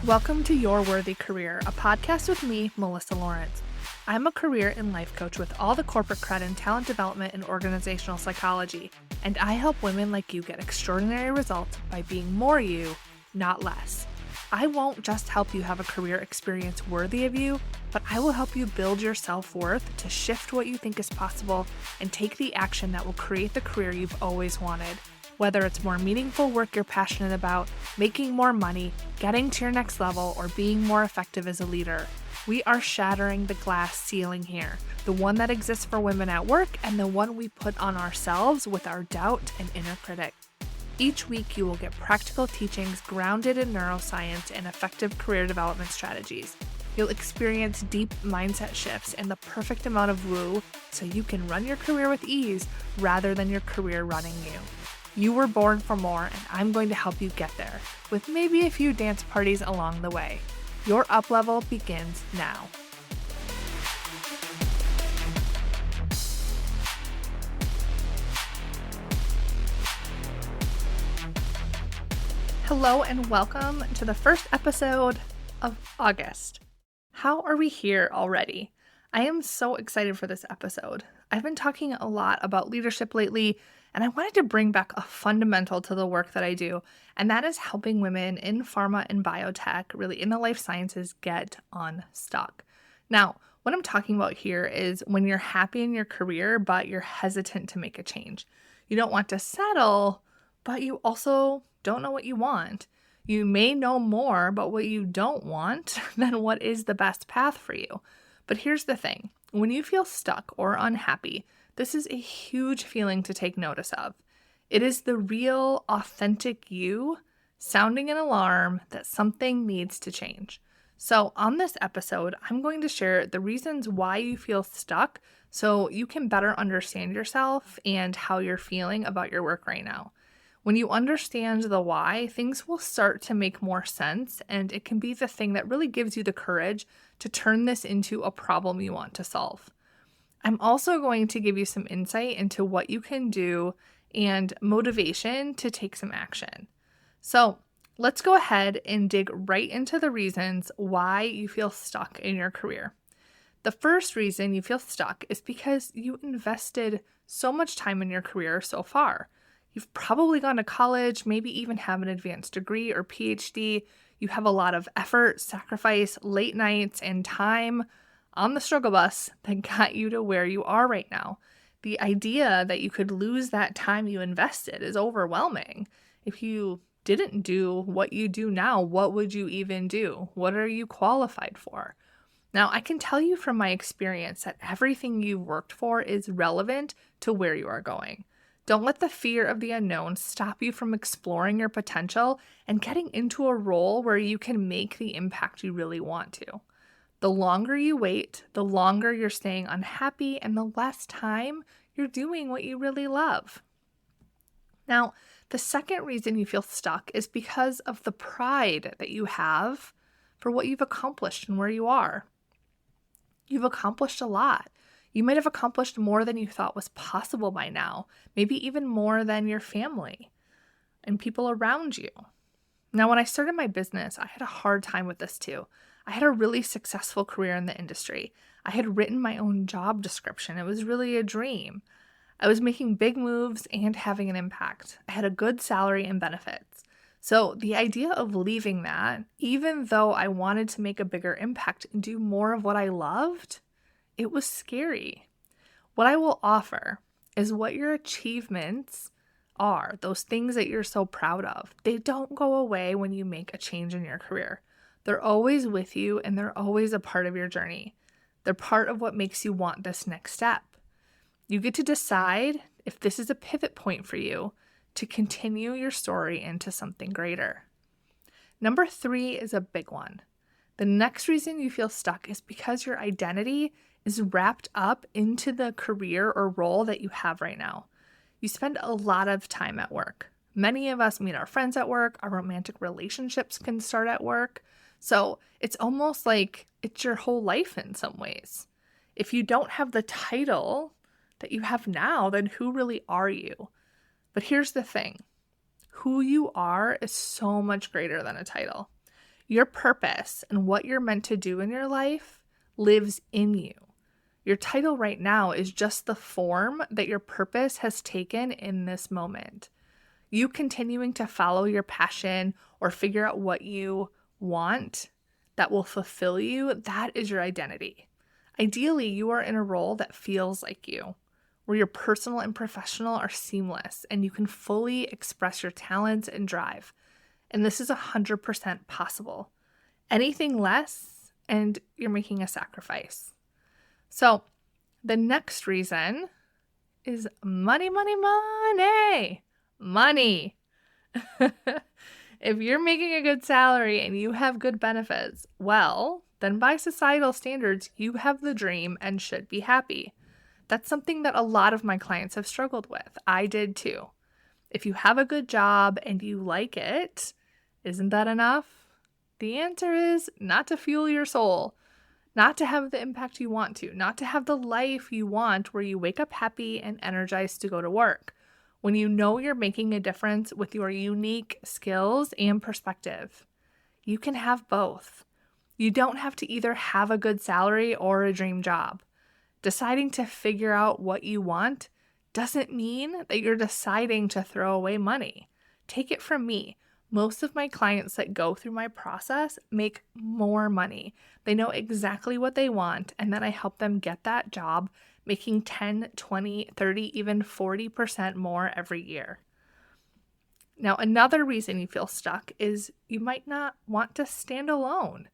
Welcome to Your Worthy Career, a podcast with me, Melissa Lawrence. I'm a career and life coach with all the corporate cred in talent development and organizational psychology, and I help women like you get extraordinary results by being more you, not less. I won't just help you have a career experience worthy of you, but I will help you build your self-worth to shift what you think is possible and take the action that will create the career you've always wanted. Whether it's more meaningful work you're passionate about, making more money, getting to your next level, or being more effective as a leader, we are shattering the glass ceiling here, the one that exists for women at work and the one we put on ourselves with our doubt and inner critic. Each week, you will get practical teachings grounded in neuroscience and effective career development strategies. You'll experience deep mindset shifts and the perfect amount of woo so you can run your career with ease rather than your career running you. You were born for more, and I'm going to help you get there, with maybe a few dance parties along the way. Your up level begins now. Hello and welcome to the first episode of August. How are we here already? I am so excited for this episode. I've been talking a lot about leadership lately, and I wanted to bring back a fundamental to the work that I do, and that is helping women in pharma and biotech, really in the life sciences, get unstuck. Now, what I'm talking about here is when you're happy in your career, but you're hesitant to make a change. You don't want to settle, but you also don't know what you want. You may know more about what you don't want than what is the best path for you. But here's the thing. When you feel stuck or unhappy, this is a huge feeling to take notice of. It is the real, authentic you sounding an alarm that something needs to change. So on this episode, I'm going to share the reasons why you feel stuck so you can better understand yourself and how you're feeling about your work right now. When you understand the why, things will start to make more sense, and it can be the thing that really gives you the courage to turn this into a problem you want to solve. I'm also going to give you some insight into what you can do and motivation to take some action. So let's go ahead and dig right into the reasons why you feel stuck in your career. The first reason you feel stuck is because you invested so much time in your career so far. You've probably gone to college, maybe even have an advanced degree or PhD. You have a lot of effort, sacrifice, late nights, and time on the struggle bus that got you to where you are right now. The idea that you could lose that time you invested is overwhelming. If you didn't do what you do now, what would you even do? What are you qualified for? Now, I can tell you from my experience that everything you've worked for is relevant to where you are going. Don't let the fear of the unknown stop you from exploring your potential and getting into a role where you can make the impact you really want to. The longer you wait, the longer you're staying unhappy, and the less time you're doing what you really love. Now, the second reason you feel stuck is because of the pride that you have for what you've accomplished and where you are. You've accomplished a lot. You might have accomplished more than you thought was possible by now, maybe even more than your family and people around you. Now, when I started my business, I had a hard time with this too. I had a really successful career in the industry. I had written my own job description. It was really a dream. I was making big moves and having an impact. I had a good salary and benefits. So the idea of leaving that, even though I wanted to make a bigger impact and do more of what I loved, it was scary. What I will offer is what your achievements are, those things that you're so proud of. They don't go away when you make a change in your career. They're always with you, and they're always a part of your journey. They're part of what makes you want this next step. You get to decide if this is a pivot point for you to continue your story into something greater. Number 3 is a big one. The next reason you feel stuck is because your identity is wrapped up into the career or role that you have right now. You spend a lot of time at work. Many of us meet our friends at work. Our romantic relationships can start at work. So it's almost like it's your whole life in some ways. If you don't have the title that you have now, then who really are you? But here's the thing. Who you are is so much greater than a title. Your purpose and what you're meant to do in your life lives in you. Your title right now is just the form that your purpose has taken in this moment. You continuing to follow your passion or figure out what you want that will fulfill you, that is your identity. Ideally, you are in a role that feels like you, where your personal and professional are seamless and you can fully express your talents and drive. And this is 100% possible. Anything less, and you're making a sacrifice. So the next reason is money, money, money. Money. If you're making a good salary and you have good benefits, well, then by societal standards, you have the dream and should be happy. That's something that a lot of my clients have struggled with. I did too. If you have a good job and you like it, isn't that enough? The answer is not to fuel your soul, not to have the impact you want to, not to have the life you want where you wake up happy and energized to go to work. When you know you're making a difference with your unique skills and perspective, you can have both. You don't have to either have a good salary or a dream job. Deciding to figure out what you want doesn't mean that you're deciding to throw away money. Take it from me. Most of my clients that go through my process make more money. They know exactly what they want, and then I help them get that job, making 10, 20, 30, even 40% more every year. Now, another reason you feel stuck is you might not want to stand alone.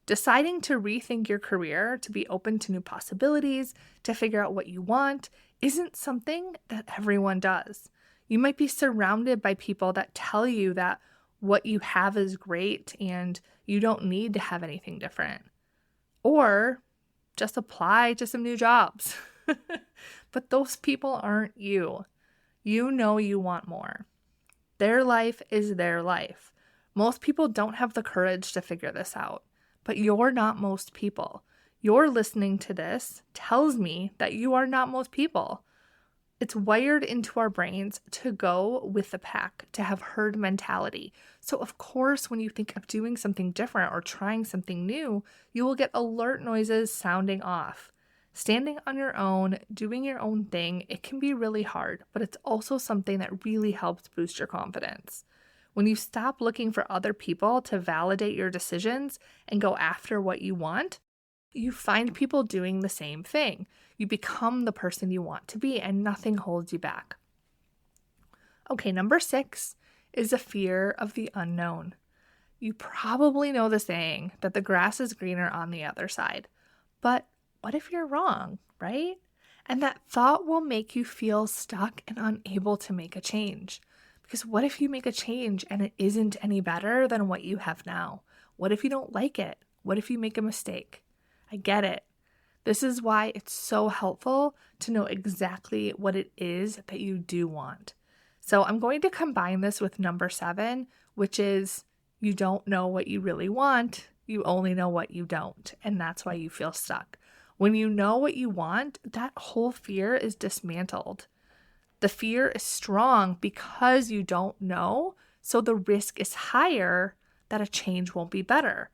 Deciding to rethink your career, to be open to new possibilities, to figure out what you want, isn't something that everyone does. You might be surrounded by people that tell you that what you have is great and you don't need to have anything different. Or just apply to some new jobs. But those people aren't you. You know you want more. Their life is their life. Most people don't have the courage to figure this out, but you're not most people. You're listening to this tells me that you are not most people. It's wired into our brains to go with the pack, to have herd mentality. So of course, when you think of doing something different or trying something new, you will get alert noises sounding off. Standing on your own, doing your own thing, it can be really hard, but it's also something that really helps boost your confidence. When you stop looking for other people to validate your decisions and go after what you want, you find people doing the same thing. You become the person you want to be, and nothing holds you back. Okay, number 6 is a fear of the unknown. You probably know the saying that the grass is greener on the other side. But what if you're wrong, right? And that thought will make you feel stuck and unable to make a change. Because what if you make a change and it isn't any better than what you have now? What if you don't like it? What if you make a mistake? I get it. This is why it's so helpful to know exactly what it is that you do want. So I'm going to combine this with number 7, which is you don't know what you really want. You only know what you don't. And that's why you feel stuck. When you know what you want, that whole fear is dismantled. The fear is strong because you don't know, so the risk is higher that a change won't be better.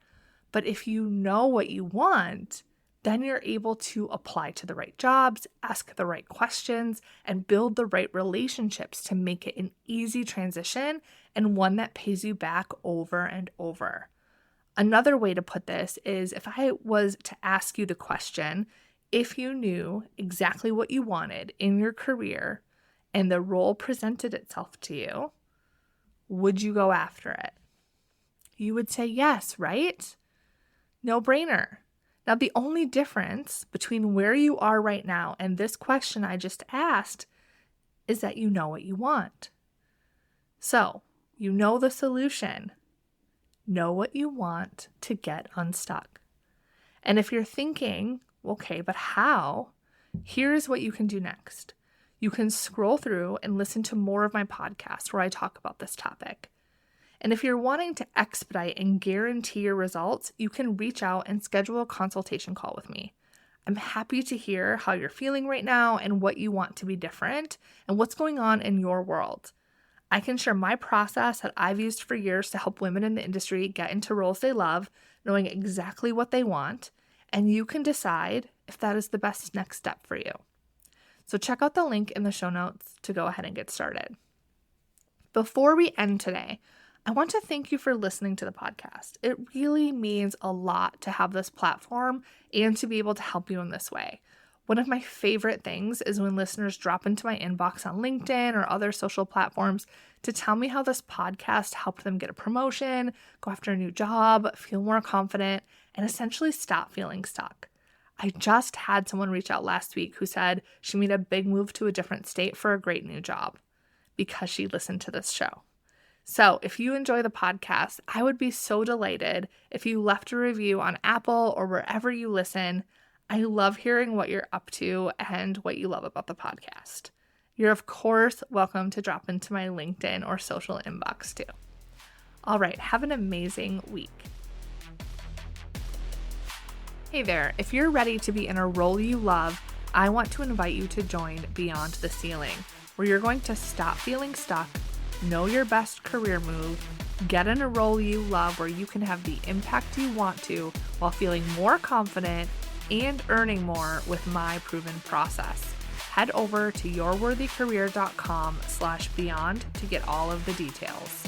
But if you know what you want, then you're able to apply to the right jobs, ask the right questions, and build the right relationships to make it an easy transition and one that pays you back over and over. Another way to put this is if I was to ask you the question, if you knew exactly what you wanted in your career and the role presented itself to you, would you go after it? You would say yes, right? No brainer. Now, the only difference between where you are right now and this question I just asked is that you know what you want. So, you know the solution. Know what you want to get unstuck. And if you're thinking, okay, but how? Here's what you can do next. You can scroll through and listen to more of my podcast where I talk about this topic. And if you're wanting to expedite and guarantee your results, you can reach out and schedule a consultation call with me. I'm happy to hear how you're feeling right now and what you want to be different and what's going on in your world. I can share my process that I've used for years to help women in the industry get into roles they love, knowing exactly what they want, and you can decide if that is the best next step for you. So check out the link in the show notes to go ahead and get started. Before we end today, I want to thank you for listening to the podcast. It really means a lot to have this platform and to be able to help you in this way. One of my favorite things is when listeners drop into my inbox on LinkedIn or other social platforms to tell me how this podcast helped them get a promotion, go after a new job, feel more confident, and essentially stop feeling stuck. I just had someone reach out last week who said she made a big move to a different state for a great new job because she listened to this show. So if you enjoy the podcast, I would be so delighted if you left a review on Apple or wherever you listen. I love hearing what you're up to and what you love about the podcast. You're, of course, welcome to drop into my LinkedIn or social inbox too. All right, have an amazing week. Hey there, if you're ready to be in a role you love, I want to invite you to join Beyond the Ceiling, where you're going to stop feeling stuck, know your best career move, get in a role you love where you can have the impact you want to while feeling more confident and earning more with my proven process. Head over to yourworthycareer.com/beyond to get all of the details.